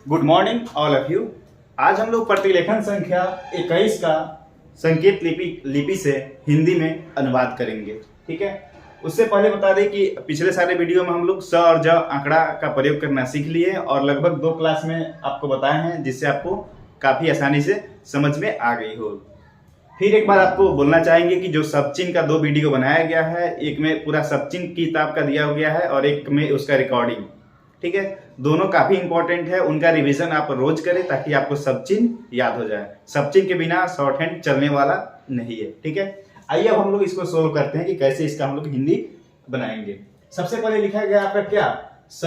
Good morning all of you. आज हम लोग प्रतिलेखन संख्या 21 का संकेत लिपि से हिंदी में अनुवाद करेंगे। ठीक है, उससे पहले बता दें कि पिछले सारे वीडियो में हम लोग स और ज आंकड़ा का प्रयोग करना सीख लिए और लगभग 2 क्लास में आपको बताए हैं, जिससे आपको काफी आसानी से समझ में आ गई हो। फिर एक बार आपको बोलना चाहेंगे कि जो सबचिन का 2 वीडियो बनाया गया है, एक में पूरा सबचिन की किताब का दिया गया है और एक में उसका रिकॉर्डिंग। ठीक है, दोनों काफी इंपॉर्टेंट है, उनका रिवीजन आप रोज करें ताकि आपको सबचिन याद हो जाए। सबचिन के बिना शॉर्ट हैंड चलने वाला नहीं है। ठीक है, आइए अब हम लोग इसको सोल्व करते हैं कि कैसे इसका हम लोग हिंदी बनाएंगे। सबसे पहले लिखा गया आपका क्या, स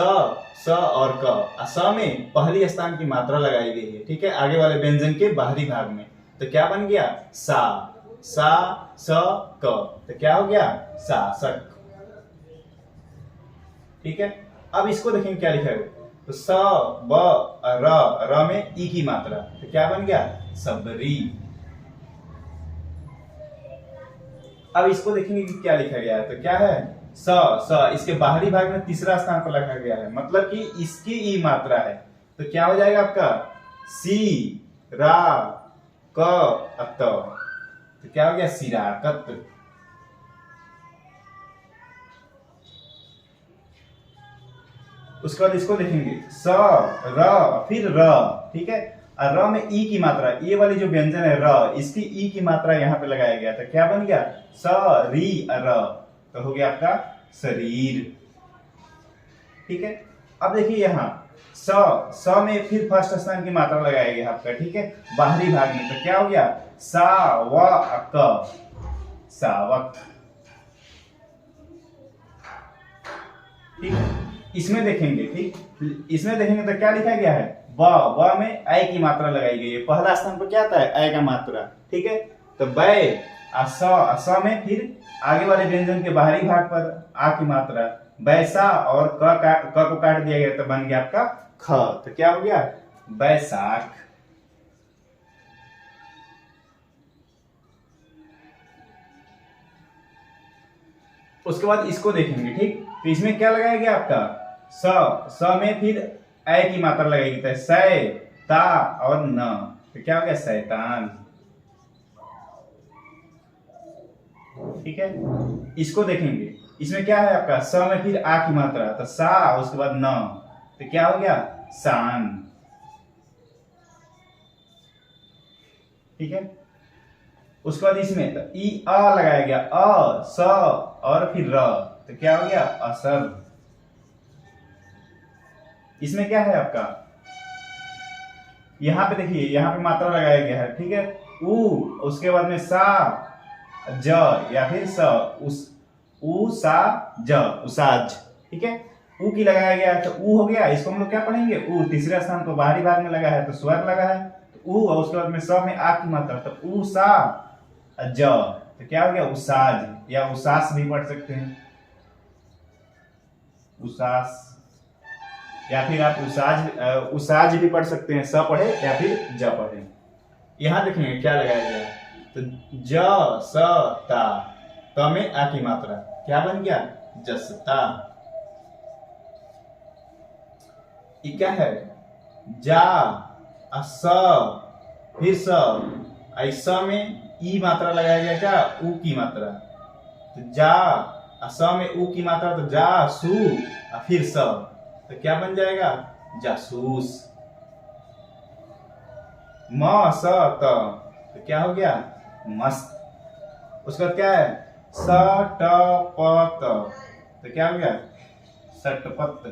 और क। स में पहली स्थान की मात्रा लगाई गई है। ठीक है, आगे वाले व्यंजन के बाहरी भाग में, तो क्या बन गया सा स क, तो क्या हो गया सासक। ठीक है, अब इसको देखेंगे क्या लिखा है, तो स ब र में ई की मात्रा, तो क्या बन गया सबरी। अब इसको देखेंगे कि क्या लिखा गया है, तो क्या है स इसके बाहरी भाग में तीसरा स्थान पर रखा गया है, मतलब कि इसकी ई मात्रा है, तो क्या हो जाएगा आपका सी रा क अत, तो क्या हो गया सिराकत। उसके बाद इसको देखेंगे स र फिर र। ठीक है, और र में ई की मात्रा, ये वाली जो व्यंजन है र, इसकी ई की मात्रा यहाँ पे लगाया गया, तो क्या बन गया स री र, तो हो गया आपका शरीर। ठीक है, अब देखिए यहाँ स में फिर फर्स्ट स्थान की मात्रा लगाया गया आपका। ठीक है, बाहरी भाग में, तो क्या हो गया सा व क, सावक। ठीक है, इसमें देखेंगे, ठीक इसमें देखेंगे तो क्या लिखा गया है व में ऐ की मात्रा लगाई गई है। पहला स्थान पर क्या आता है ऐ का मात्रा। ठीक है, तो बै स में फिर आगे वाले व्यंजन के बाहरी भाग पर आ की मात्रा, बैसा और क को काट दिया गया, तो बन गया आपका ख, तो क्या हो गया बैसाख। उसके बाद इसको देखेंगे, ठीक, तो इसमें क्या लगाया गया आपका स में फिर ऐ की मात्रा लगाएगी, तो सै ता और न, तो क्या हो गया शैतान। ठीक है, इसको देखेंगे, इसमें क्या है आपका स में फिर आ की मात्रा, तो सा उसके बाद न, तो क्या हो गया शान। ठीक है, उसके बाद इसमें तो ई अ लगाया गया, अ स और फिर र, तो क्या हो गया असर। इसमें क्या है आपका, यहां पे देखिए, यहां पे मात्रा लगाया गया है। ठीक है, उ उसके बाद में सा ज या फिर स उस उ सा ज उसाज। ठीक है, उ की लगाया गया है, तो उ हो गया, इसको हम लोग क्या पढ़ेंगे उ, तीसरे स्थान पर बाहरी भाग में लगा है, तो स्वर लगा है, तो उ, और उसके बाद में स में आ की मात्रा, तो उ सा ज, तो क्या हो गया उसाज, या उसास भी पढ़ सकते हैं, उसास, या फिर आप उसाज भी पढ़ सकते हैं, स पढ़े या फिर ज पढ़े। यहां देखेंगे क्या लगाया गया, तो ज स ता, त में आ की मात्रा, क्या बन गया जसता। ये क्या है जा स फिर स, ऐसा में ई मात्रा लगाया गया, क्या उ की मात्रा, तो जा स में उ की मात्रा, तो जा सु फिर स, तो क्या बन जाएगा जासूस। म स त, तो क्या हो गया मस्त। उसके बाद क्या है स ट प त, तो क्या हो गया सटपट।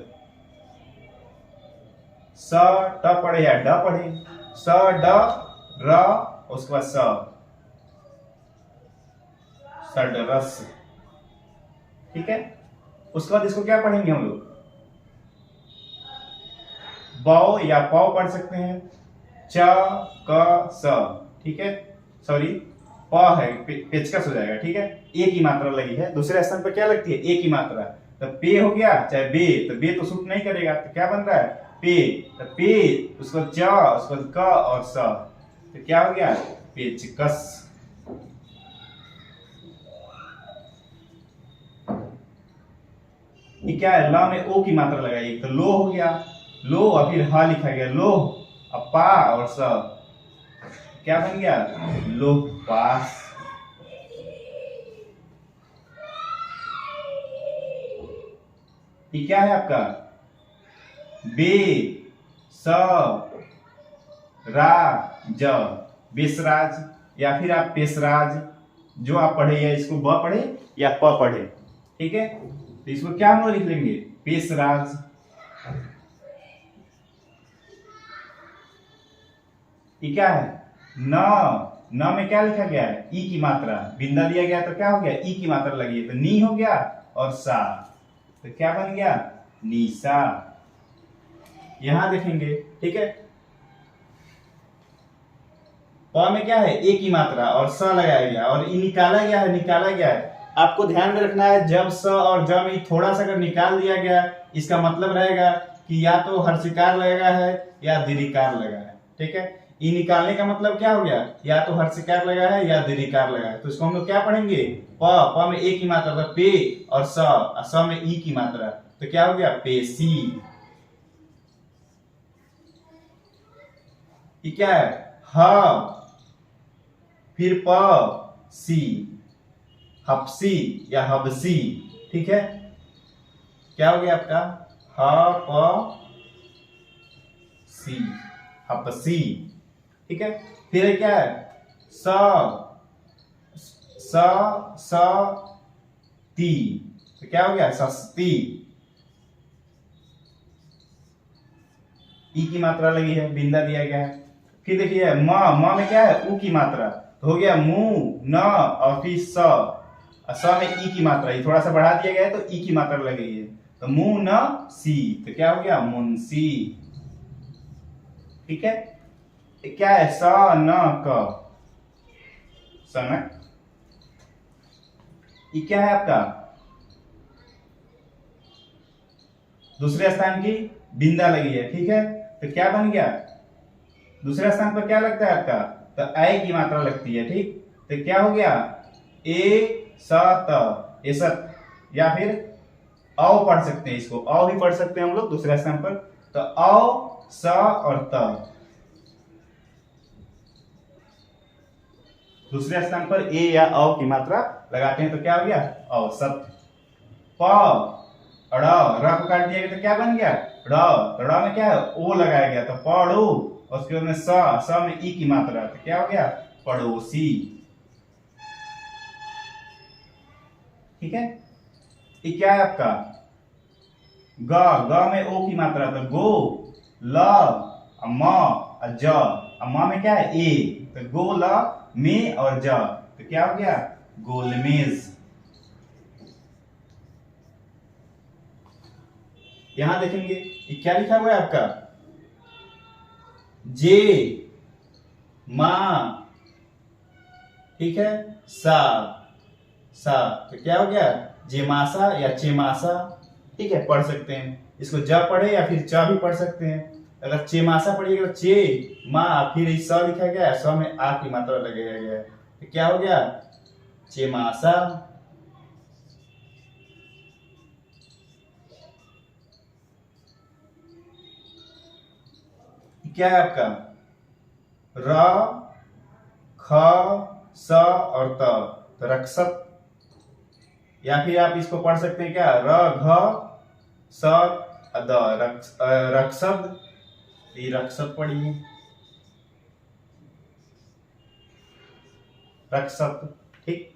स ट पढ़े या ड पढ़े, स ड र, उसके बाद सडरस। ठीक है, उसके बाद इसको क्या पढ़ेंगे हम लोग, बौ या पौ पढ़ सकते हैं, च क स। ठीक है, सॉरी प है, पेचकस हो जाएगा। ठीक है, ए की मात्रा लगी है, दूसरे स्थान पर क्या लगती है ए की मात्रा, तो पे हो गया, चाहे बे, तो बे तो सूट नहीं करेगा, तो क्या बन रहा है पे, तो पे उसको च उसको क और स, तो क्या हो गया पेचकस। ये क्या है ल में ओ की मात्रा लगाई, तो लो हो गया, लो और फिर ह लिखा गया, लो अब पा और स, क्या बन गया, लोह पास। ये क्या है आपका, बे स रा ज, बेसराज, या फिर आप पेशराज, जो आप पढ़े, या इसको ब पढ़े या प पढ़े, ठीक है। तो इसको क्या हम लोग लिख लेंगे, पेशराज। ये क्या है, न में क्या लिखा गया है, ई की मात्रा, बिंदा दिया गया तो क्या हो गया, ई की मात्रा लगी है तो नी हो गया, और सा तो क्या बन गया, निशा। यहां देखेंगे, ठीक है, प में क्या है, ए की मात्रा और स लगाया गया, और ई निकाला गया है, निकाला गया है। आपको ध्यान में रखना है, जब स और ज में थोड़ा सा अगर निकाल दिया गया, इसका मतलब रहेगा कि या तो हर्षिकार लगा है या दीर्घिकार लगा है, ठीक है। ई निकालने का मतलब क्या हो गया, या तो हर्षिकार लगा है या दीर्घिकार लगा है। तो इसको हम लोग क्या पढ़ेंगे, प में ए की मात्रा तो पे, और स में ई की मात्रा तो क्या हो गया, पेशी। ये क्या है, ह फिर प सी, हपसी या हबसी, ठीक है। क्या हो गया आपका, ह प सी, हपसी, ठीक है। फिर क्या है, स ती, तो क्या हो गया, सस्ती। ई की मात्रा लगी है, बिंदा दिया गया है। फिर देखिए म में क्या है, ऊ की मात्रा, तो हो गया मु न, और फिर स में ई की मात्रा, ये थोड़ा सा बढ़ा दिया गया है तो ई की मात्रा लग गई है, तो मु न सी, तो क्या हो गया, मुंशी, ठीक है। क्या है, स न क, सनक। ये क्या है आपका, दूसरे स्थान की बिंदा लगी है, ठीक है। तो क्या बन गया, दूसरे स्थान पर क्या लगता है आपका, तो ऐ की मात्रा लगती है, ठीक। तो क्या हो गया, ए स त, एसत, या फिर औ पढ़ सकते हैं, इसको औ भी पढ़ सकते हैं हम लोग दूसरे स्थान पर, तो औ स और त। दूसरे स्थान पर ए या औ की मात्रा लगाते हैं तो क्या हो गया, औसत। प ड़, र को काट दिया गया तो क्या बन गया, ड़ में क्या है, ओ लगाया गया तो पढ़ो, उसके बाद में स में ई की मात्रा तो क्या हो गया, पड़ोसी, ठीक है। ये क्या है आपका, ग में ओ की मात्रा तो गो, ल म ज, म में क्या है, ए, तो गो ल में और ज, तो क्या हो गया, गोलमेज। यहां देखेंगे ये क्या लिखा हुआ है आपका, जे मा, ठीक है, सा, तो क्या हो गया, जेमासा या चेमासा, ठीक है, पढ़ सकते हैं इसको, ज पढ़े या फिर च भी पढ़ सकते हैं। अगर चेमासा पढ़िएगा तो चे मा, फिर स लिखा गया है, स में आ की मात्रा लगाया गया है, तो क्या हो गया, चेमासा। क्या है आपका, र ख स और त, तो रक्षक, या फिर आप इसको पढ़ सकते हैं क्या, र घ स द, रक्षद, ये रक्षद पढ़िए, रक्षक, ठीक।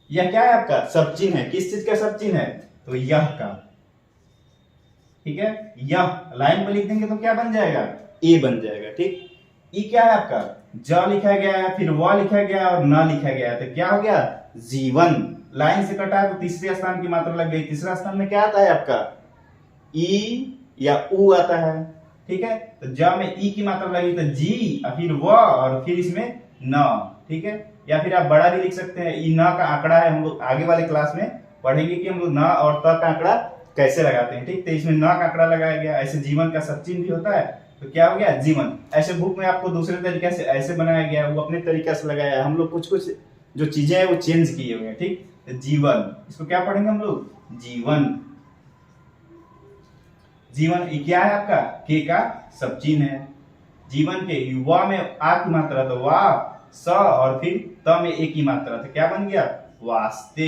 यह क्या है आपका, सब चिन्ह है, किस चीज का सब चिन्ह है, तो यह का, ठीक है। यह लाइन पर लिख देंगे तो क्या बन जाएगा, ए बन जाएगा, ठीक। ई क्या है आपका, ज लिखा गया है, फिर व लिखा गया और न लिखा गया है, तो क्या हो गया, जीवन। लाइन से कटा है तो तीसरे स्थान की मात्रा लग गई, तीसरा स्थान में क्या आता है आपका, ई या उ आता है, ठीक है। तो ज में ई की मात्रा लगी तो जी, और फिर व, और फिर इसमें न, ठीक है। या फिर आप बड़ा भी लिख सकते हैं, ई न का आंकड़ा है, हम लोग आगे वाले क्लास में पढ़ेंगे कि हम लोग न और त का आंकड़ा कैसे लगाते हैं, ठीक। तो इसमें न का आंकड़ा लगाया गया, ऐसे जीवन का सब चिन्ह भी होता है, तो क्या हो गया, जीवन। ऐसे बुक में आपको दूसरे तरीके से ऐसे बनाया गया है, वो अपने तरीके से लगाया है, हम लोग कुछ कुछ जो चीजें हैं वो चेंज किए हुए हैं, ठीक। तो जीवन, इसको क्या पढ़ेंगे हम लोग, जीवन। जीवन ये क्या है आपका, के का सब चिन्ह है। जीवन के व में आ की मात्रा तो वा, स और फिर त में ए की मात्रा तो क्या बन गया, वास्ते।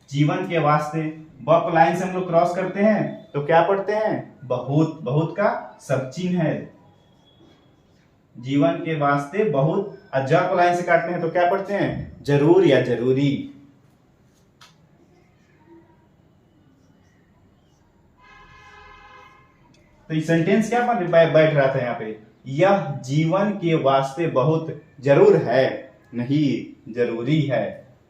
जीवन के वास्ते, ब को लाइन से हम लोग क्रॉस करते हैं तो क्या पढ़ते हैं, बहुत। बहुत का सब चिन्ह है। जीवन के वास्ते बहुत, और ज को लाइन से काटते हैं तो क्या पढ़ते हैं, जरूर या जरूरी। तो ये सेंटेंस क्या बैठ रहा था यहाँ पे, यह जीवन के वास्ते बहुत जरूर है, नहीं जरूरी है।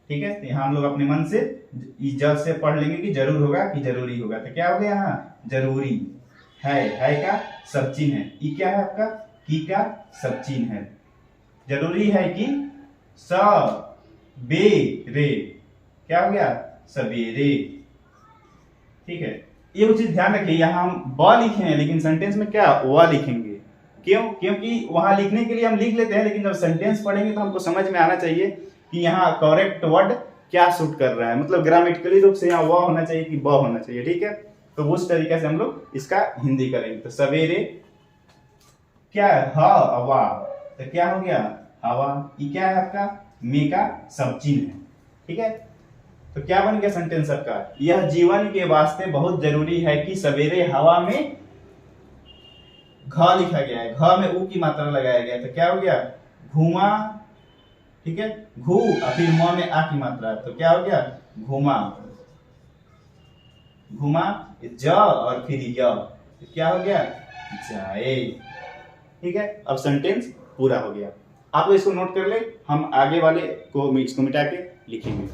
ठीक है, तो यहाँ हम लोग अपने मन से जज से पढ़ लेंगे कि जरूर होगा कि जरूरी होगा। तो क्या हो गया यहाँ, जरूरी है का सब चिन्ह है। ई क्या है आपका, की का सब चिन्ह है। जरूरी है कि सबेरे, क्या हो गया, सवेरे। ठीक है, ये चीज ध्यान रखिए, यहाँ हम ब लिखे हैं लेकिन सेंटेंस में क्या व लिखेंगे। क्यों, क्योंकि वहां लिखने के लिए हम लिख लेते हैं, लेकिन जब सेंटेंस पढ़ेंगे तो हमको समझ में आना चाहिए कि यहाँ करेक्ट वर्ड क्या सूट कर रहा है। मतलब ग्रामेटिकली रूप से यहाँ व होना चाहिए कि ब होना चाहिए। ठीक है, तो उस तरीके से हम लोग इसका हिंदी करेंगे। तो सवेरे क्या है, हवा, तो क्या हो गया, हवा। ये क्या है आपका, मे का सब चिन्ह है। ठीक है, तो क्या बन गया सेंटेंस आपका, यह जीवन के वास्ते बहुत जरूरी है कि सवेरे हवा में, घ लिखा गया है, घ में ऊ की मात्रा लगाया गया, तो क्या हो गया, घुमा। ठीक है, घू और फिर म में आ की मात्रा, तो क्या हो गया, घुमा। घुमा ज और फिर य, तो क्या हो गया, जाए। ठीक है, अब सेंटेंस पूरा हो गया। आप लोग इसको नोट कर ले, हम आगे वाले को इसको मिटा के लिखेंगे।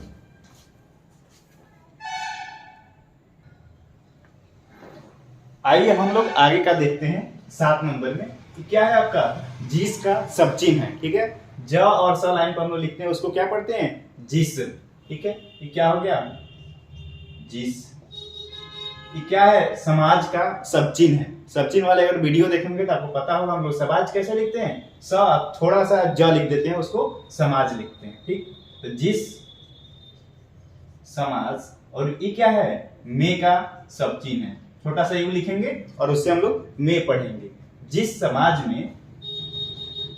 आइए हम लोग आगे का देखते हैं। 7 नंबर में क्या है आपका, जिस का सब चिन्ह है। ठीक है, ज और स लाइन पर हम लोग लिखते हैं, उसको क्या पढ़ते हैं, जिस। ठीक है, ये क्या हो गया, जिस। ये क्या है, समाज का सब चिन्ह है। सब चिन्ह वाले अगर वीडियो देखेंगे तो आपको पता होगा हम लोग समाज कैसे लिखते हैं, स थोड़ा सा ज लिख देते हैं, उसको समाज लिखते हैं। ठीक, तो जिस समाज, और ये क्या है, मे का सब चिन्ह है। छोटा सा यू लिखेंगे और उससे हम लोग में पढ़ेंगे। जिस समाज में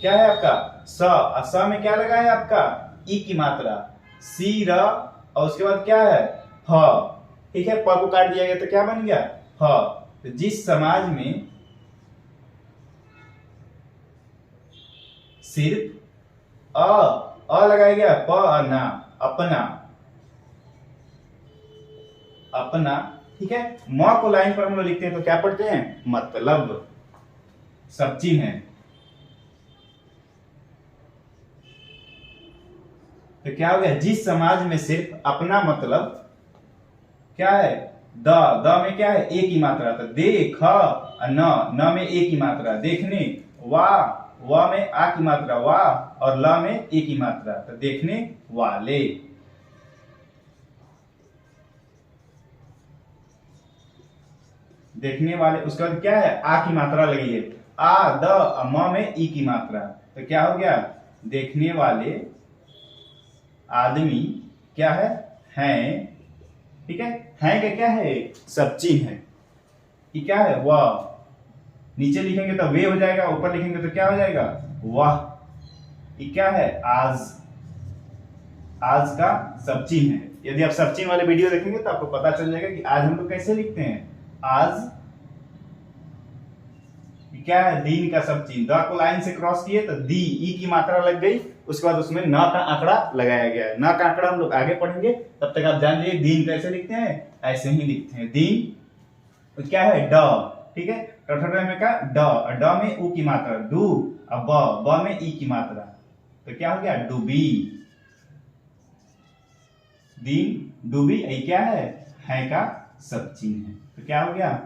क्या है आपका, स में क्या लगा है आपका, ई की मात्रा, सी र, और उसके बाद क्या है, ह। ठीक है, प को काट दिया गया तो क्या बन गया, ह। तो जिस समाज में सिर्फ अ लगाया गया, प ना, अपना, अपना। ठीक है, म को लाइन पर हम लोग लिखते हैं तो क्या पढ़ते हैं, मतलब, सब चिन्ह है। तो क्या हो गया, जिस समाज में सिर्फ अपना मतलब, क्या है, द में क्या है, ए की मात्रा, तो देख, न में ए की मात्रा, देखने, वा में आ की मात्रा, वा, और ल में ए की मात्रा, तो देखने वाले। देखने वाले, उसके बाद क्या है, आ की मात्रा लगी है, आ, द, म में ई की मात्रा, तो क्या हो गया, देखने वाले आदमी क्या है, हैं। ठीक है, हैं का क्या है, सब चिन्ह है। ये क्या है, वह। नीचे लिखेंगे तो वे हो जाएगा, ऊपर लिखेंगे तो क्या हो जाएगा, वह। ये क्या है, आज। आज का सब चिन्ह है। यदि आप सब चिन्ह वाले वीडियो देखेंगे तो आपको पता चल जाएगा कि आज हम लोग कैसे लिखते हैं, आज। क्या है, दिन का सब चिन्ह, द को लाइन से क्रॉस किए तो दी, ई की मात्रा लग गई, उसके बाद उसमें न का आंकड़ा लगाया गया है। न का आंकड़ा हम लोग आगे पढ़ेंगे, तब तक आप जान लीजिए दिन कैसे लिखते हैं, ऐसे ही लिखते हैं, दिन। तो क्या है, ड। ठीक है, में का ड में ऊ की मात्रा, डू, अब ब में ई की मात्रा, तो क्या हो गया, डूबी। दिन डूबी, क्या है का सब चिन्ह है। तो क्या हो गया,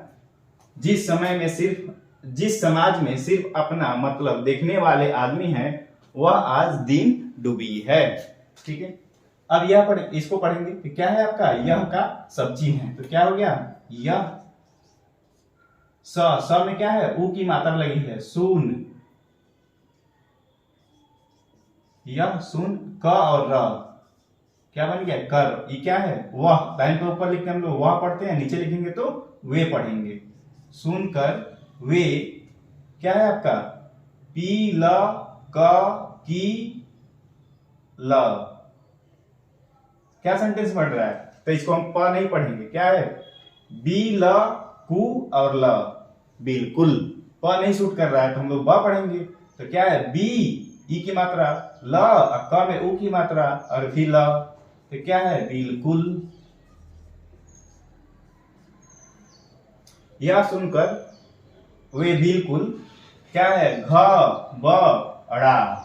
जिस समय में सिर्फ, जिस समाज में सिर्फ अपना मतलब देखने वाले आदमी हैं, वह आज दिन डूबी है। ठीक है, अब यह इसको पढ़ेंगे कि क्या है आपका, यह का सब चिन्ह है। तो क्या हो गया, यह। स में क्या है, ऊ की मात्रा लगी है, सुन। यह सुन, क और र, क्या बन गया, कर। ये क्या है, वह। लाइन पे ऊपर लिखते हम लोग वह पढ़ते हैं, नीचे लिखेंगे तो वे पढ़ेंगे। सुनकर वे, क्या है आपका, पी ल क की ल, क्या सेंटेंस पढ़ रहा है, तो इसको हम प नहीं पढ़ेंगे, क्या है, बी ल कु और ल, बिल्कुल, प नहीं सूट कर रहा है तो हम लोग ब पढ़ेंगे। तो क्या है, बी ई की मात्रा, ल और क में उ की मात्रा और फिर ल, तो क्या है, बिल्कुल। यह सुनकर वे बिल्कुल, क्या है, घ ब अड़ा,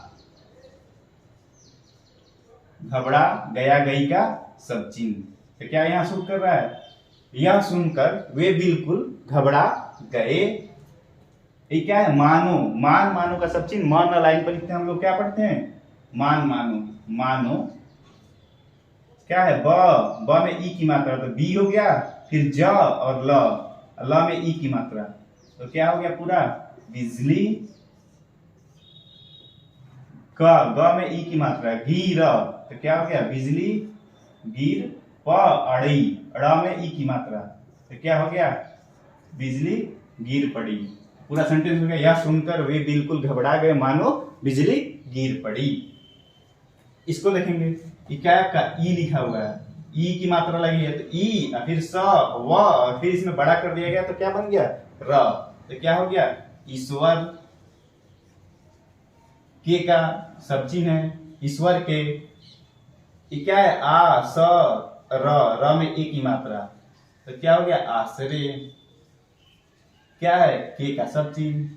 घबरा, गया गई का सब चिन्ह, तो क्या यहां सूट कर रहा है, यह सुनकर वे बिल्कुल घबरा गए। ये क्या है, मानो, मान मानो का सब चिन्ह, मान लाइन पर लिखते हैं हम लोग, क्या पढ़ते हैं, मान मानो, मानो, क्या है, ब में ई की मात्रा, तो बी हो गया, फिर ज और ल में ई की मात्रा, तो क्या हो गया पूरा, बिजली, ग में ई की मात्रा, गिर, तो क्या हो गया, बिजली गिर, प अड़ी, अड़ा में ई की मात्रा, तो क्या हो गया, बिजली गिर पड़ी। पूरा सेंटेंस हो गया, यह सुनकर वे बिल्कुल घबरा गए मानो बिजली गिर पड़ी। इसको देखेंगे, ये क्या है आपका, ई लिखा हुआ है, ई की मात्रा लगी है, तो ई फिर स व, फिर इसमें बड़ा कर दिया गया, तो क्या बन गया, र, तो क्या हो गया, ईश्वर, के का सब चिन्ह है, ईश्वर के, ये क्या है, आ स र में ए की मात्रा, तो क्या हो गया, आश्रय, क्या है, के का सब चिन्ह,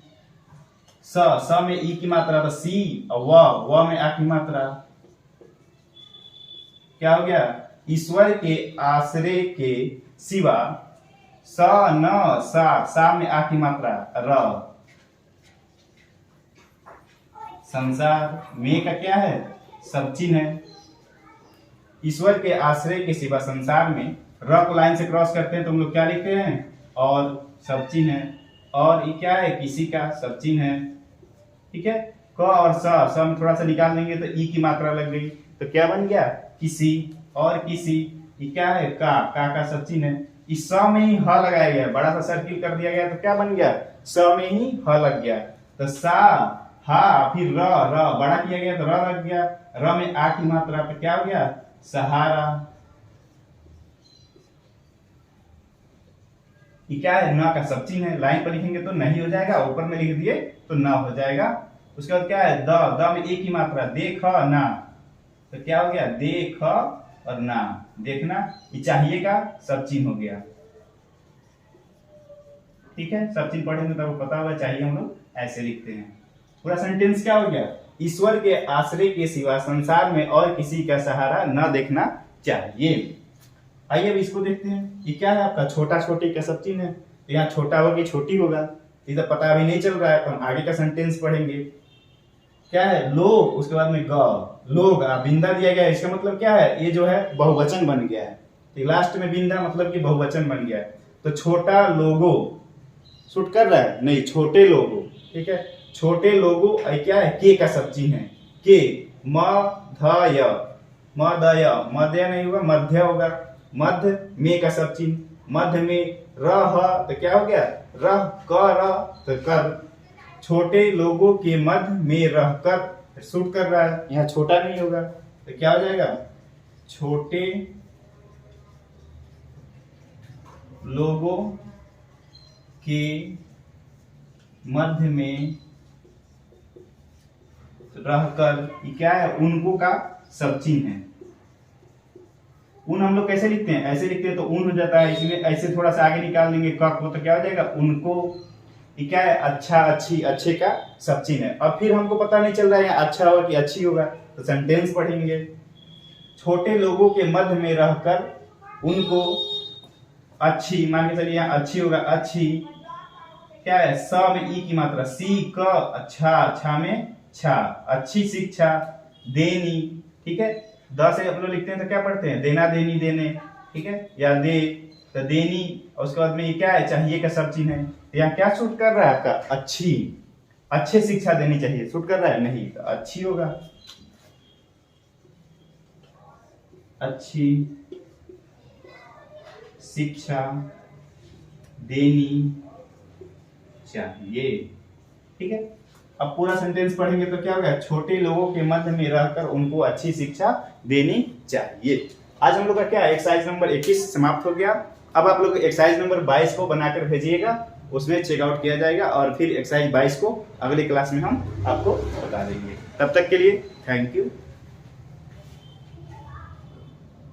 स में ई की मात्रा, तो सी और व में आ की मात्रा, क्या हो गया, ईश्वर के आश्रय के सिवा, स न सा में आ की मात्रा, र, संसार, में का क्या है, सब चिन्ह है, ईश्वर के आश्रय के सिवा संसार में, र को लाइन से क्रॉस करते हैं तो हम लोग क्या लिखते हैं, और सब चिन्ह है, और ये क्या है, किसी का सब चिन्ह है, ठीक है, क और स में थोड़ा सा निकाल देंगे तो ई की मात्रा लग गई, तो क्या बन गया, किसी, और किसी, ये क्या है, का सब चिन्ह है, इस स में ही ह लगाया गया, बड़ा सा सर्किल कर दिया गया, तो क्या बन गया, स में ही ह लग गया, तो सा, हा, फिर र, बड़ा किया गया तो र लग गया, र में आ की मात्रा, तो क्या हो गया, सहारा, ये क्या है, न का सब चिन्ह है, लाइन पर लिखेंगे तो नहीं हो जाएगा, ऊपर में लिख दिए तो न हो जाएगा। उसके बाद क्या है, द में ए की मात्रा, देख ना, तो क्या हो गया, देख और ना, देखना, ये चाहिए का सब चिन्ह हो गया, ठीक है, सब चिन्ह पढ़ेंगे तो आपको पता होगा, चाहिए हम लोग ऐसे लिखते हैं। पूरा सेंटेंस क्या हो गया, ईश्वर के आश्रय के सिवा संसार में और किसी का सहारा न देखना चाहिए। आइए अब इसको देखते हैं, ये क्या है आपका, छोटा छोटी का सब चिन्ह है, तो यहाँ छोटा होगा छोटी होगा, ये तो पता अभी नहीं चल रहा है, तो हम आगे का सेंटेंस पढ़ेंगे। क्या है, लोग, उसके बाद में ग, लोग, बिंदा दिया गया है, इसका मतलब क्या है, ये जो है बहुवचन बन गया है, तो लास्ट में बिंदा मतलब कि बहुवचन बन गया है, तो छोटा लोगो सूट कर रहा है, नहीं, छोटे लोगो, ठीक है, छोटे लोगो, क्या है, के का सब चिन्ह है, के, म ध य, म द य, मध्य नहीं होगा, मध्य होगा, मध्य, में का सब चिन्ह, मध्य में, र, तो क्या हो गया, रह, तो कर, छोटे लोगों के मध्य में रहकर सूट कर रहा है, यहाँ छोटा नहीं होगा, तो क्या हो जाएगा, छोटे लोगों के मध्य में रहकर, ये क्या है, उनको का सब चिन्ह है, उन हम लोग कैसे लिखते हैं, ऐसे लिखते हैं तो उन हो जाता है, इसमें ऐसे थोड़ा सा आगे निकाल देंगे क को, तो क्या हो जाएगा, उनको, ये क्या है, अच्छा, अच्छी, अच्छे का सब चिन्ह है। अब फिर हमको पता नहीं चल रहा है अच्छा होगा कि अच्छी होगा, तो सेंटेंस पढ़ेंगे, छोटे लोगों के मध्य में रहकर उनको अच्छी, मान के चलिए यहाँ अच्छी होगा, अच्छी, क्या है, स में ई की मात्रा, सी क, अच्छा, अच्छा में छा, अच्छी शिक्षा देनी, ठीक है, द से हम लोग लिखते हैं तो क्या पढ़ते हैं, देना, देनी, देने, ठीक है, या दे, तो देनी, और उसके बाद में ये क्या है, चाहिए का सब चिन्ह है, तो यहाँ क्या सूट कर रहा है आपका, अच्छी, अच्छे शिक्षा देनी चाहिए, सूट कर रहा है, नहीं, तो अच्छी होगा, अच्छी शिक्षा देनी चाहिए। ठीक है, अब पूरा सेंटेंस पढ़ेंगे तो क्या होगा, छोटे लोगों के मध्य में रहकर उनको अच्छी शिक्षा देनी चाहिए। आज हम लोग का क्या एक्सरसाइज नंबर 21 समाप्त हो गया। अब आप लोग एक्सरसाइज नंबर 22 को बनाकर भेजिएगा, उसमें चेकआउट किया जाएगा और फिर एक्सरसाइज 22 को अगली क्लास में हम आपको बता देंगे। तब तक के लिए थैंक यू।